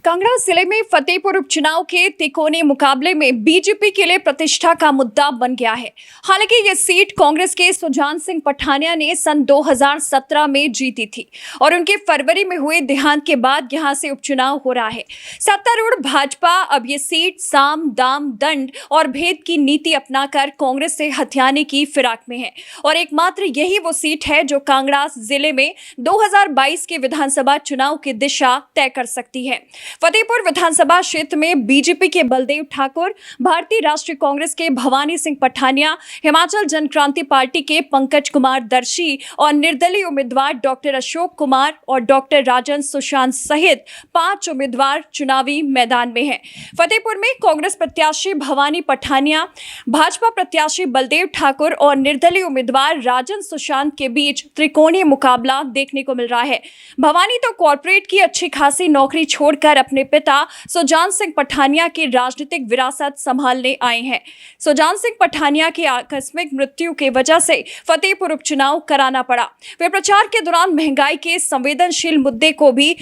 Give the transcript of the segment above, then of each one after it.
कांगड़ा जिले में फतेहपुर उपचुनाव के तिकोने मुकाबले में बीजेपी के लिए प्रतिष्ठा का मुद्दा बन गया है। हालांकि ये सीट कांग्रेस के सुजान सिंह पठानिया ने सन 2017 में जीती थी और उनके फरवरी में हुए देहांत के बाद यहां से उपचुनाव हो रहा है। सत्तारूढ़ भाजपा अब ये सीट साम दाम दंड और भेद की नीति अपनाकर कांग्रेस से हथियाने की फिराक में है और एकमात्र यही वो सीट है जो कांगड़ा जिले में 2022 के विधानसभा चुनाव की दिशा तय कर सकती है। फतेहपुर विधानसभा क्षेत्र में बीजेपी के बलदेव ठाकुर, भारतीय राष्ट्रीय कांग्रेस के भवानी सिंह पठानिया, हिमाचल जन क्रांति पार्टी के पंकज कुमार दर्शी और निर्दलीय उम्मीदवार डॉक्टर अशोक कुमार और डॉक्टर राजन सुशांत सहित 5 उम्मीदवार चुनावी मैदान में हैं। फतेहपुर में कांग्रेस प्रत्याशी भवानी पठानिया, भाजपा प्रत्याशी बलदेव ठाकुर और निर्दलीय उम्मीदवार राजन सुशांत के बीच त्रिकोणीय मुकाबला देखने को मिल रहा है। भवानी तो कॉर्पोरेट की अच्छी खासी नौकरी छोड़कर अपने पिता सुजान सिंह पठानिया की राजनीतिक विरासत संभालने आए हैं। सुजान सिंह पठानिया की आकस्मिक मृत्यु की वजह से फतेहपुर उपचुनाव कराना पड़ा। वे प्रचार के दौरान महंगाई के संवेदनशील मुद्दे को भी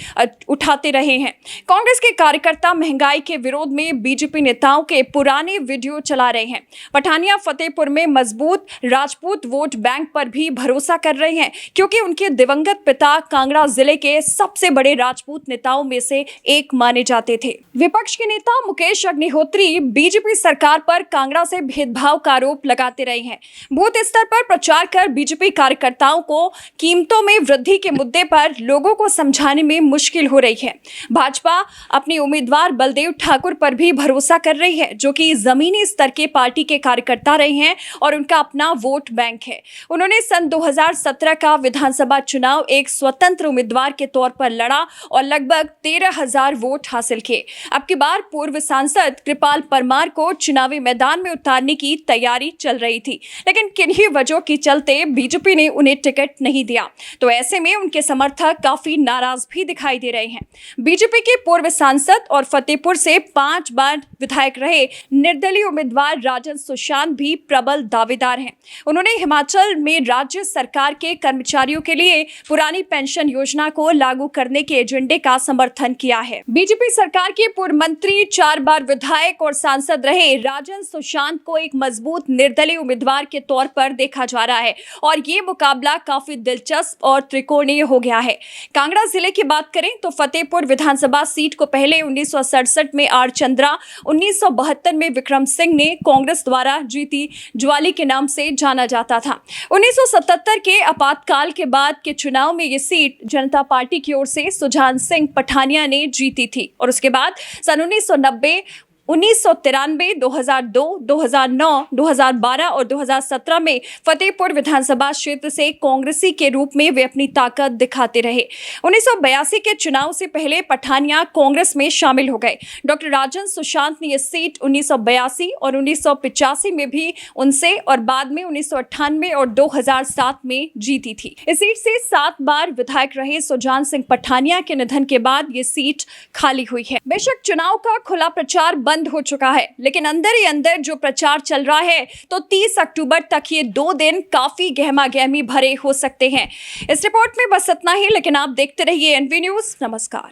उठाते रहे हैं। कांग्रेस के कार्यकर्ता महंगाई के विरोध में बीजेपी नेताओं के पुराने वीडियो चला रहे हैं। पठानिया फतेहपुर में मजबूत राजपूत वोट बैंक पर भी भरोसा कर रहे हैं क्योंकि उनके दिवंगत पिता कांगड़ा जिले के सबसे बड़े राजपूत नेताओं में से एक माने जाते थे। विपक्ष के नेता मुकेश अग्निहोत्री बीजेपी सरकार पर कांगड़ा से भेदभाव का आरोप लगाते रहे हैं। बूथ स्तर पर प्रचार कर बीजेपी कार्यकर्ताओं को कीमतों में वृद्धि के मुद्दे पर लोगों को समझाने में मुश्किल हो रही है। भाजपा अपने उम्मीदवार बलदेव ठाकुर पर भी भरोसा कर रही है जो कि जमीनी स्तर के पार्टी के कार्यकर्ता रहे हैं और उनका अपना वोट बैंक है। उन्होंने सन 2017 का विधानसभा चुनाव एक स्वतंत्र उम्मीदवार के तौर पर लड़ा और लगभग 13,000 वोट हासिल किए। अब की बार पूर्व सांसद कृपाल परमार को चुनावी मैदान में उतारने की तैयारी चल रही थी, लेकिन किन्हीं वजहों के चलते बीजेपी ने उन्हें टिकट नहीं दिया, तो ऐसे में उनके समर्थक काफी नाराज भी दिखाई दे रहे हैं। बीजेपी के पूर्व सांसद और फतेहपुर से 5 बार विधायक रहे निर्दलीय उम्मीदवार राजन सुशांत भी प्रबल दावेदार हैं। उन्होंने हिमाचल में राज्य सरकार के कर्मचारियों के लिए पुरानी पेंशन योजना को लागू करने के एजेंडे का समर्थन किया है। बीजेपी सरकार के पूर्व मंत्री 4 बार विधायक और सांसद रहे राजन सुशांत को एक मजबूत निर्दलीय उम्मीदवार के तौर पर देखा जा रहा है और ये मुकाबला काफी दिलचस्प और त्रिकोणीय हो गया है। कांगड़ा जिले की बात करें तो फतेहपुर विधानसभा सीट को पहले 1967 में आर चंद्रा, 1972 में विक्रम सिंह ने कांग्रेस द्वारा जीती ज्वाली के नाम से जाना जाता था। 1977 के आपातकाल के बाद के चुनाव में ये सीट जनता पार्टी की ओर से सुजान सिंह पठानिया ने जीती थी और उसके बाद सन 1990, 1993, 2002, 2009, 2012 और 2017 में फतेहपुर विधानसभा क्षेत्र से कांग्रेसी के रूप में वे अपनी ताकत दिखाते रहे। 1982 के चुनाव से पहले पठानिया कांग्रेस में शामिल हो गए। डॉक्टर राजन सुशांत ने यह सीट 1982 और 1985 में भी उनसे और बाद में 1998 और 2007 में जीती थी। इस सीट से 7 बार विधायक रहे सुजान सिंह पठानिया के निधन के बाद ये सीट खाली हुई है। बेशक चुनाव का खुला प्रचार बंद हो चुका है, लेकिन अंदर ही अंदर जो प्रचार चल रहा है तो 30 अक्टूबर तक ये 2 दिन काफी गहमा गहमी भरे हो सकते हैं। इस रिपोर्ट में बस इतना ही, लेकिन आप देखते रहिए एनवी न्यूज। नमस्कार।